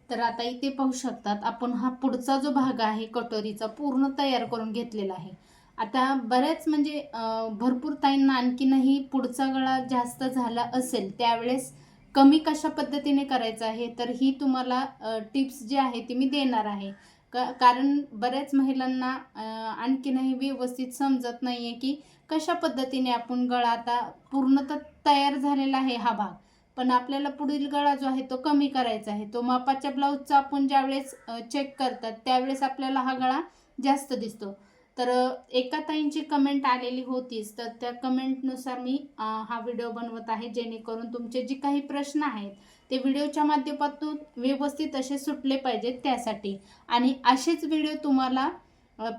तर आता इथे पाहू शकतात आपण हा पुढचा जो भाग आहे कटोरीचा पूर्ण तयार करून घेतलेला आहे. आता बऱ्याच म्हणजे भरपूर ताईंना आणखीनही पुढचा गळा जास्त झाला असेल त्यावेळेस कमी कशा पद्धतीने करायचं आहे, तर ही तुम्हाला टिप्स जी आहे ती मी देणार आहे. कारण बऱ्याच महिलांना आणखीनही व्यवस्थित समजत नाही आहे की कशा पद्धतीने आपण गळा आता पूर्णतः तयार झालेला आहे हा भाग, पण आपल्याला पुढील गळा जो आहे तो कमी करायचा आहे. तो मापाच्या ब्लाऊजचा आपण ज्यावेळेस चेक करतात त्यावेळेस आपल्याला हा गळा जास्त दिसतो. तर एका ताईंची कमेंट आलेली होतीच, तर त्या कमेंटनुसार मी हा व्हिडिओ बनवत आहे, जेणेकरून तुमचे जे काही प्रश्न आहेत ते व्हिडिओच्या माध्यमातून व्यवस्थित असे सुटले पाहिजेत त्यासाठी. आणि असेच व्हिडिओ तुम्हाला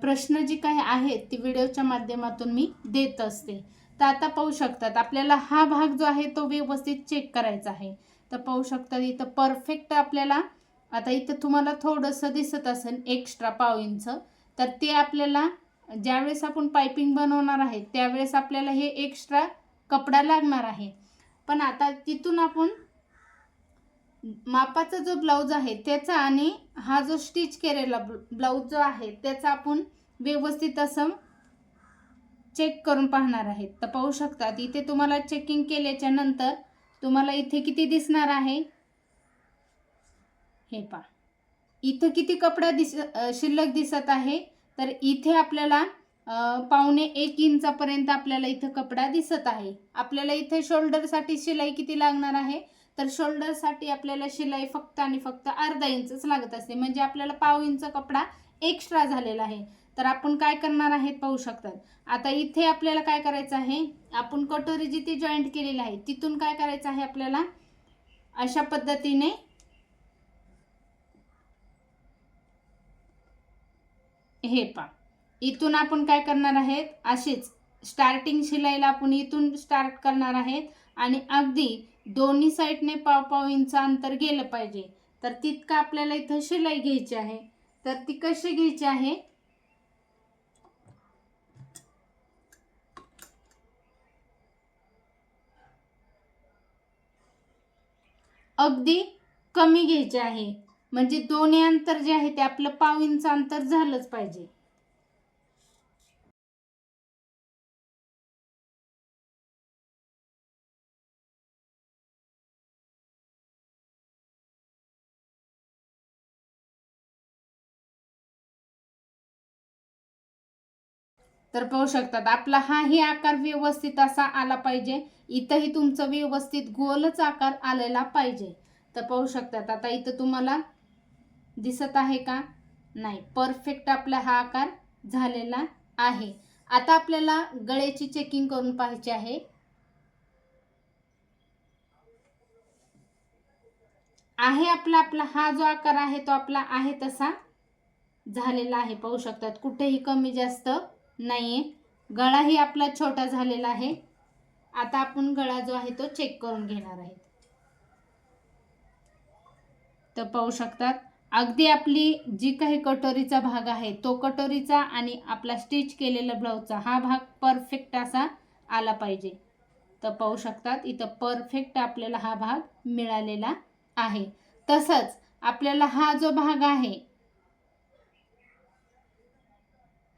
प्रश्न जे काही आहेत ते व्हिडिओच्या माध्यमातून मी देत असते. तर आता पाहू शकतात आपल्याला हा भाग जो आहे तो व्यवस्थित चेक करायचा आहे. तर पाहू शकतात इथं परफेक्ट आपल्याला, आता इथं तुम्हाला थोडंसं दिसत असेल एक्स्ट्रा पाव इंच, तर ते आपल्याला ज्यावेळेस आपण पायपिंग बनवणार आहे त्यावेळेस आपल्याला हे एक्स्ट्रा कपडा लागणार आहे. पण आता तिथून आपण मापाचा जो ब्लाऊज आहे त्याचा आणि हा जो स्टिच केलेला ब्लाऊज जो आहे त्याचा आपण व्यवस्थित असं चेक करून पाहणार आहेत. तर पाहू शकतात इथे तुम्हाला चेकिंग केल्याच्या नंतर तुम्हाला इथे किती दिसणार आहे, हे पहा इथं किती कपडा शिल्लक दिसत आहे. तर इथे आपल्याला 1.25 इंचापर्यंत आपल्याला इथं कपडा दिसत आहे. आपल्याला इथे शोल्डरसाठी शिलाई किती लागणार आहे, तर शोल्डरसाठी आपल्याला शिलाई फक्त आणि फक्त अर्धा इंचच लागत असते, म्हणजे आपल्याला पाव इंच कपडा एक्स्ट्रा झालेला आहे. तर आपण काय करणार आहेत पाहू शकतात. आता इथे आपल्याला काय करायचं आहे, आपण कटोरी जिथे जॉईंट केलेली आहे तिथून काय करायचं आहे आपल्याला अशा पद्धतीने हे पा इथून आपण काय करणार आहेत, अशीच स्टार्टिंग शिलाईला आपण इथून स्टार्ट करणार आहेत आणि अगदी दोन्ही साईडने पाव पाव इंच अंतर गेलं पाहिजे. तर तितकं आपल्याला इथं शिलाई घ्यायची आहे. तर ती कशी घ्यायची आहे, अगदी कमी घ्यायचे आहे, म्हणजे दोन्ही अंतर जे आहे ते आपलं पाव इंच अंतर झालंच पाहिजे. तर पाहू शकतात आपला हाही आकार व्यवस्थित असा आला पाहिजे. इथंही तुमचं व्यवस्थित गोलच आकार आलेला पाहिजे. तर पाहू शकतात आता इथं तुम्हाला दिसत आहे का, नाही, परफेक्ट आपला हा आकार झालेला आहे. आता आपल्याला गळ्याची चेकिंग करून पाहायची आहे. आपला हा जो आकार आहे तो आपला आहे तसा झालेला आहे. पाहू शकतात कुठेही कमी जास्त नाहीये. गळाही आपला छोटा झालेला आहे. आता आपण गळा जो आहे तो चेक करून घेणार आहे. तर पाहू शकतात अगदी आपली जी काही कटोरीचा भाग आहे तो कटोरीचा आणि आपला स्टिच केलेला ब्लाऊजचा हा भाग परफेक्ट असा आला पाहिजे. तर पाहू शकतात इथं परफेक्ट आपल्याला हा भाग मिळालेला आहे. तसंच आपल्याला हा जो भाग आहे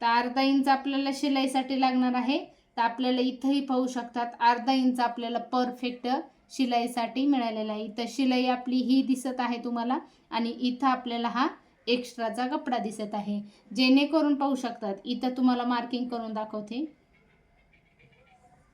तर अर्धा इंच आपल्याला शिलाईसाठी लागणार आहे. तर आपल्याला इथंही पाहू शकतात अर्धा इंच आपल्याला परफेक्ट शिलाईसाठी मिळालेला आहे. इथं शिलाई आपली ही दिसत आहे तुम्हाला आणि इथं आपल्याला हा एक्स्ट्राचा कपडा दिसत आहे. जेणेकरून पाहू शकतात इथं तुम्हाला मार्किंग करून दाखवते.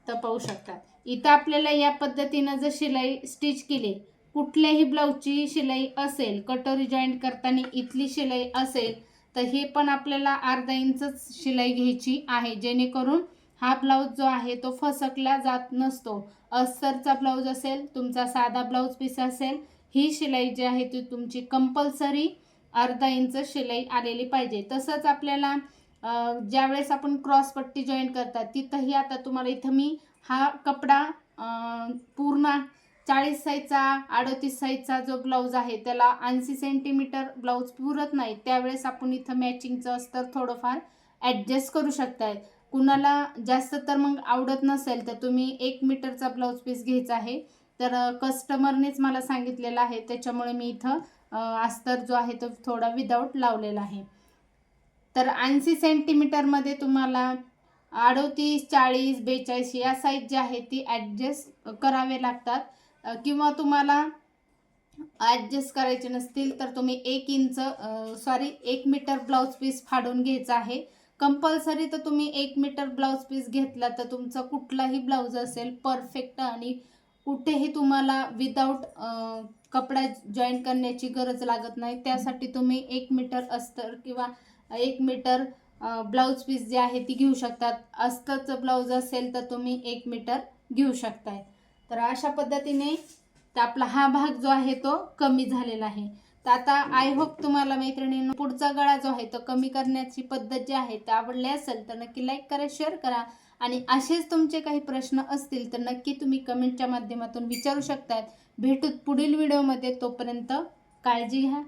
तर पाहू शकतात इथं आपल्याला या पद्धतीनं जर शिलाई स्टिच केली, कुठल्याही ब्लाऊजची शिलाई असेल, कटोरी जॉईंट करताना इथली शिलाई असेल तर हे पण आपल्याला अर्धा इंचच शिलाई घ्यायची आहे, जेणेकरून हा ब्लाऊज जो आहे तो फसकला जात नसतो. अस्तरचा ब्लाऊज असेल, तुमचा साधा ब्लाऊज पीस असेल, ही शिलाई जी आहे ती तुमची कंपल्सरी अर्धा इंच शिलाई आलेली पाहिजे. तसंच आपल्याला ज्यावेळेस आपण क्रॉस पट्टी जॉईंट करतात तिथंही आता तुम्हाला इथं मी हा कपडा पूर्ण 40 साईजचा 38 साईजचा जो ब्लाऊज आहे त्याला 80 सेंटीमीटर ब्लाऊज पुरत नाही, त्यावेळेस आपण इथं मॅचिंगचं अस्तर थोडंफार ॲडजस्ट करू शकताय. कुणाला जास्त तर मग आवडत नसेल तर तुम्ही 1 मीटरचा ब्लाऊज पीस घ्यायचा आहे. तर कस्टमरनेच मला सांगितलेलं आहे, त्याच्यामुळे मी इथं अस्तर जो आहे तो थोडा विदाऊट लावलेला आहे. तर 80 सेंटीमीटरमध्ये तुम्हाला 38, 40, 42 या साईज जी आहे ती ॲडजस्ट करावे लागतात. किंवा तुम्हाला ॲडजस्ट करायचे नसतील तर तुम्ही 1 मीटर ब्लाऊज पीस फाडून घ्यायचा आहे. कंपल्सरी तर तुम्ही 1 मीटर ब्लाऊज पीस घेतला तर तुमचा कुठलाही ब्लाऊज असेल परफेक्ट आणि कुठेही तुम्हाला विदाऊट कपडा जॉईन करण्याची गरज लागत नाही. त्यासाठी तुम्ही 1 मीटर अस्तर किंवा 1 मीटर ब्लाऊज पीस जे आहे ती घेऊ शकतात. अस्तरचं ब्लाऊज असेल तर तुम्ही 1 मीटर घेऊ शकताय. तर अशा पद्धतीने तर आपला हा भाग जो आहे तो कमी झालेला आहे. तर आता आय होप तुम्हाला मैत्रिणींनो पुढचा गळा जो आहे तो कमी करण्याची पद्धत जी आहे ते आवडली असेल तर नक्की लाईक करा, शेअर करा आणि असेच तुमचे काही प्रश्न असतील तर नक्की तुम्ही कमेंटच्या माध्यमातून विचारू शकतात. भेटूत पुढील व्हिडिओमध्ये. तोपर्यंत काळजी घ्या.